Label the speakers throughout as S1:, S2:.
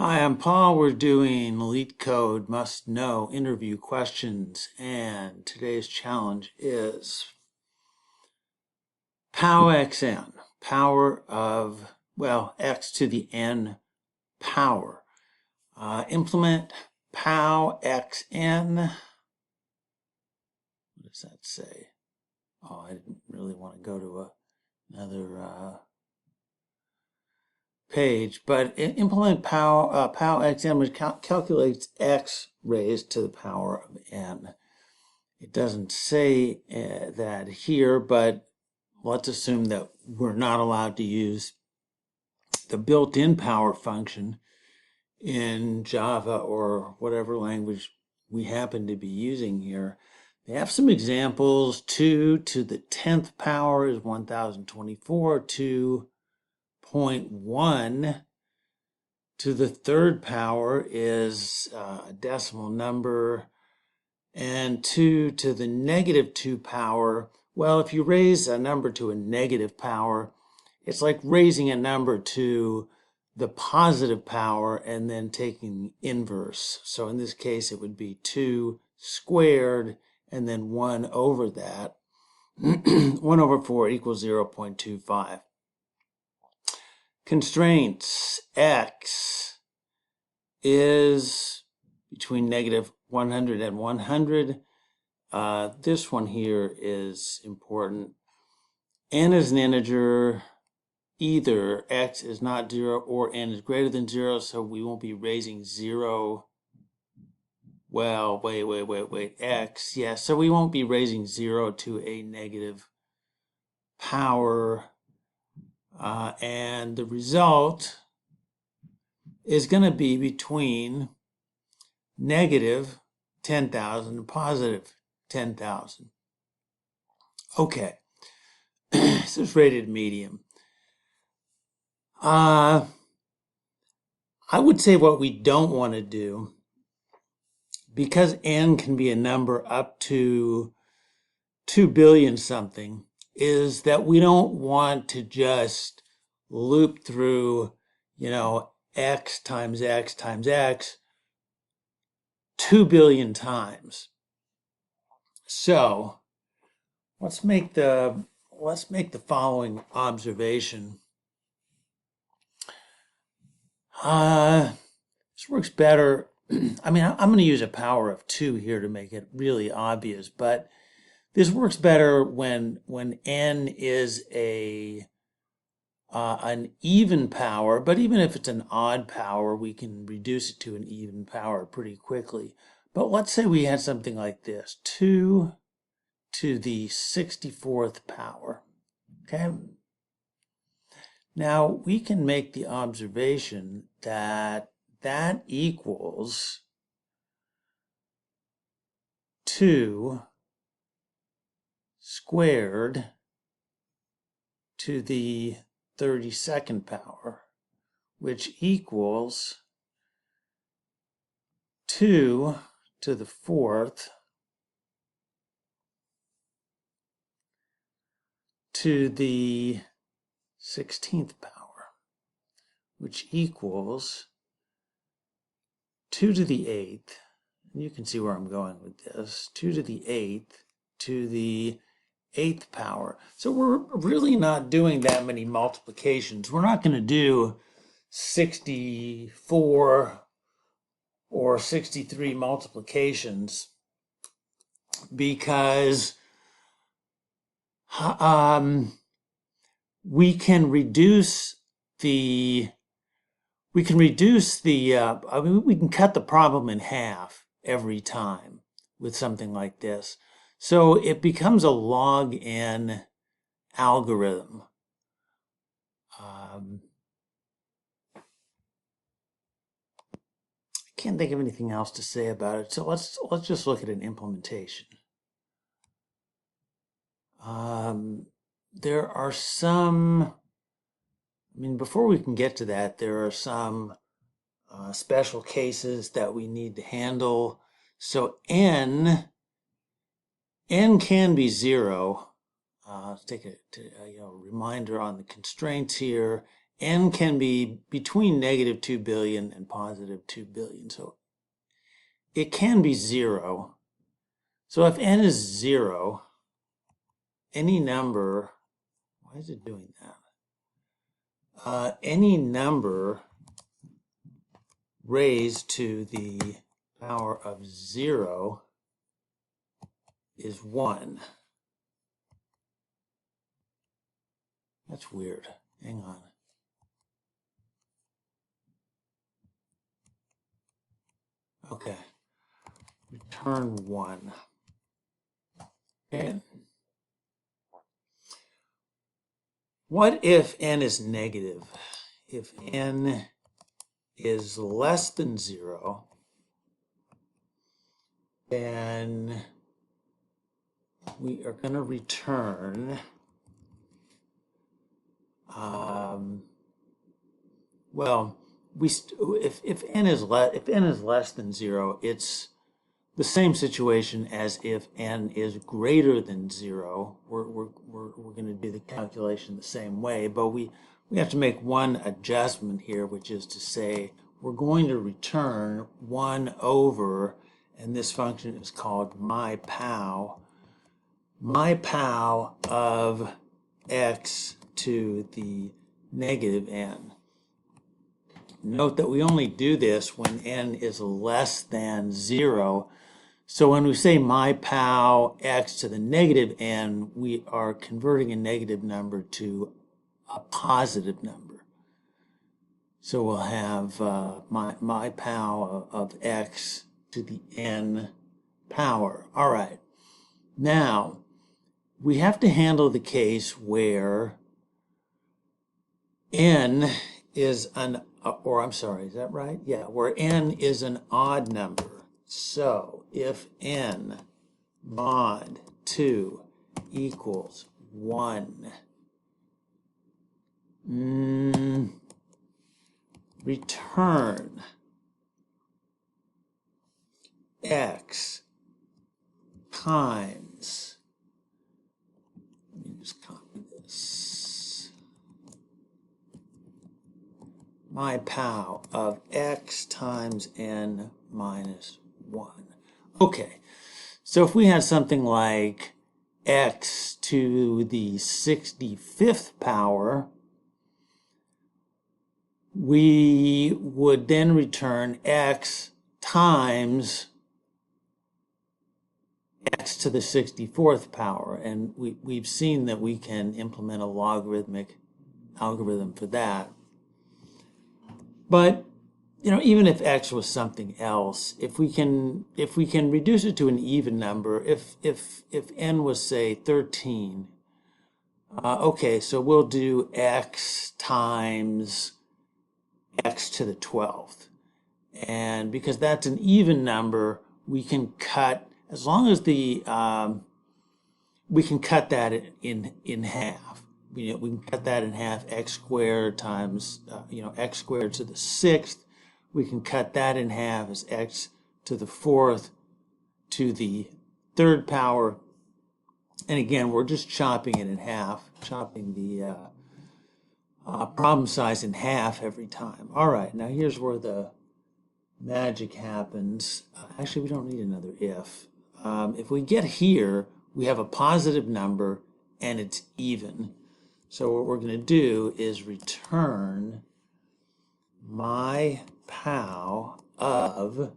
S1: Hi, I'm Paul. We're doing Leetcode must know interview questions, and today's challenge is POW(xn), power of, well, x to the n power. Implement POW(xn). What does that say? Oh, I didn't really want to go to another page, but implement POW(xn), which calculates x raised to the power of n. It doesn't say that here, but let's assume that we're not allowed to use the built-in power function in Java or whatever language we happen to be using here. They have some examples. 2 to the 10th power is 1024. 2.1 to the third power is a decimal number. And 2 to the negative 2 power, well, if you raise a number to a negative power, it's like raising a number to the positive power and then taking the inverse. So in this case, it would be 2 squared and then 1 over that. 1 over 4 equals 0.25. Constraints: x is between negative 100 and 100. This one here is important. N is an integer. Either x is not 0 or n is greater than 0, so we won't be raising 0. Well, wait, x. Yeah, so we won't be raising 0 to a negative power. And the result is going to be between negative 10,000 and positive 10,000. Okay, this is rated medium. I would say what we don't want to do, because n can be a number up to 2 billion something, is that we don't want to just loop through, x times x times x 2 billion times. So let's make the following observation. This works better. I mean, I'm going to use a power of 2 here to make it really obvious, but this works better when n is an even power. But even if it's an odd power, we can reduce it to an even power pretty quickly. But let's say we had something like this: 2 to the 64th power. Okay. Now we can make the observation that that equals 2 squared to the 32nd power, which equals 2 to the 4th to the 16th power, which equals 2 to the 8th, and you can see where I'm going with this, 2 to the 8th to the 8th power. So we're really not doing that many multiplications. We're not going to do 64 or 63 multiplications because we can reduce the we can cut the problem in half every time with something like this. So it becomes a log n algorithm. I can't think of anything else to say about it, so let's just look at an implementation. There are some, before we can get to that, there are some special cases that we need to handle. So n can be 0. Let's take a reminder on the constraints here. n can be between negative 2 billion and positive 2 billion. So it can be 0. So if n is 0, any number, why is it doing that? Any number raised to the power of 0 is 1. That's weird. Hang on. Okay. Return 1. Okay. What if n is negative? If n is less than 0, then we are going to return well, if n is less than 0, it's the same situation as if n is greater than 0. We're going to do the calculation the same way, but we have to make one adjustment here, which is to say we're going to return 1 over, and this function is called myPow of x to the negative n. Note that we only do this when n is less than 0. So when we say myPow x to the negative n, we are converting a negative number to a positive number. So we'll have myPow of x to the n power. All right. Now, we have to handle the case where n is an, or I'm sorry, is that right? Yeah, where n is an odd number. So if n mod 2 equals 1, return x times, let me just copy this, myPow of x times n minus 1. Okay, so if we had something like x to the 65th power, we would then return x times x to the 64th power, and we've seen that we can implement a logarithmic algorithm for that. But even if x was something else, if we can reduce it to an even number, if n was say 13, okay, so we'll do x times x to the 12th, and because that's an even number, we can cut, as long as the we can cut that in half. We can cut that in half, x squared times x squared to the 6th. We can cut that in half as x to the 4th to the 3rd power. And again, we're just chopping it in half, chopping the problem size in half every time. All right, now here's where the magic happens. Actually, we don't need another if. If we get here, we have a positive number and it's even. So what we're going to do is return myPow of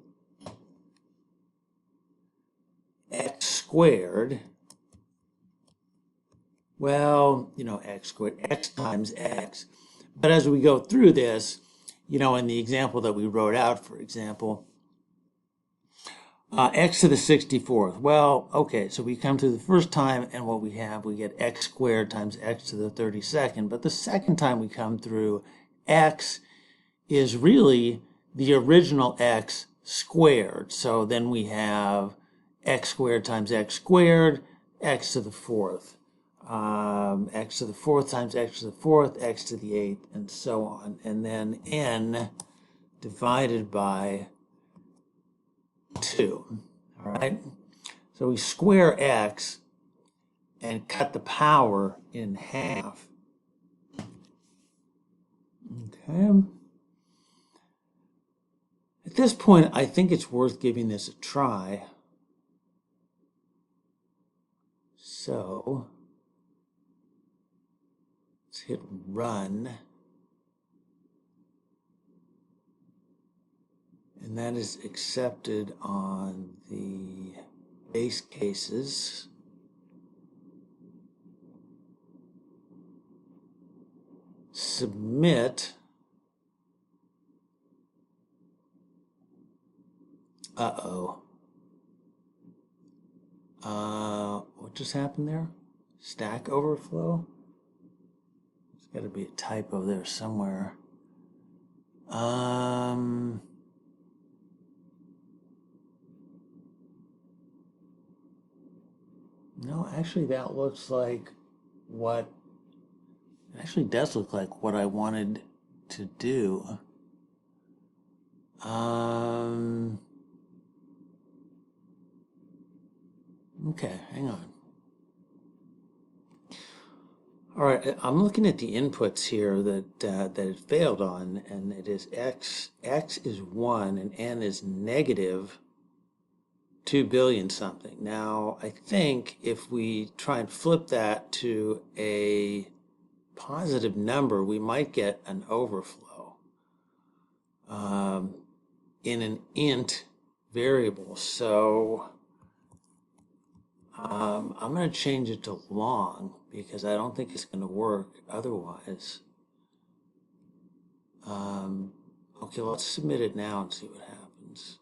S1: x squared. Well, x squared, x times x. But as we go through this, in the example that we wrote out, for example, x to the 64th. Well, okay, so we come to the first time, and what we get x squared times x to the 32nd. But the second time we come through, x is really the original x squared. So then we have x squared times x squared, x to the 4th. X to the 4th times x to the 4th, x to the 8th, and so on. And then n divided by 2. All right? So we square x and cut the power in half. Okay. At this point, I think it's worth giving this a try. So let's hit run. And that is accepted on the base cases. Submit. Uh-oh. What just happened there? Stack Overflow? There's got to be a typo there somewhere. No, actually that looks like what, it actually does look like what I wanted to do. Okay, hang on. All right, I'm looking at the inputs here that it failed on, and it is x is 1, and n is negative 2 billion something. Now, I think if we try and flip that to a positive number, we might get an overflow in an int variable. So I'm going to change it to long because I don't think it's going to work otherwise. Okay, let's submit it now and see what happens.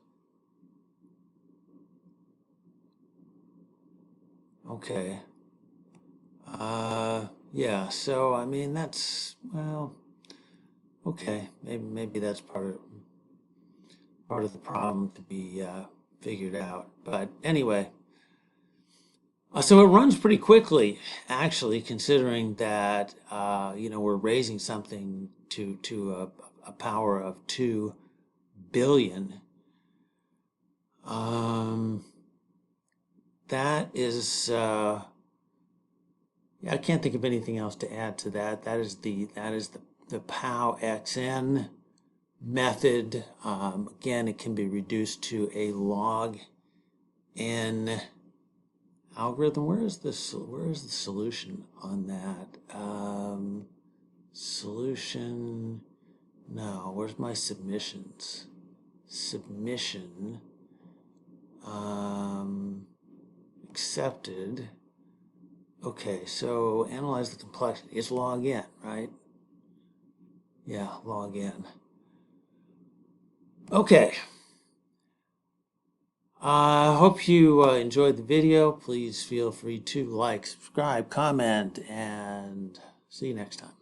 S1: Okay. Yeah, so I mean that's, well, okay, maybe that's part of the problem to be figured out. But anyway, so it runs pretty quickly, actually, considering that we're raising something to a power of 2 billion. That is I can't think of anything else to add to that. That is the POW-XN method. Again, it can be reduced to a log n algorithm. Where is the solution on that? Solution. No, where's my submissions? Submission. Accepted. Okay, so analyze the complexity. It's log n, right? Yeah, log n. Okay. I hope you enjoyed the video. Please feel free to like, subscribe, comment, and see you next time.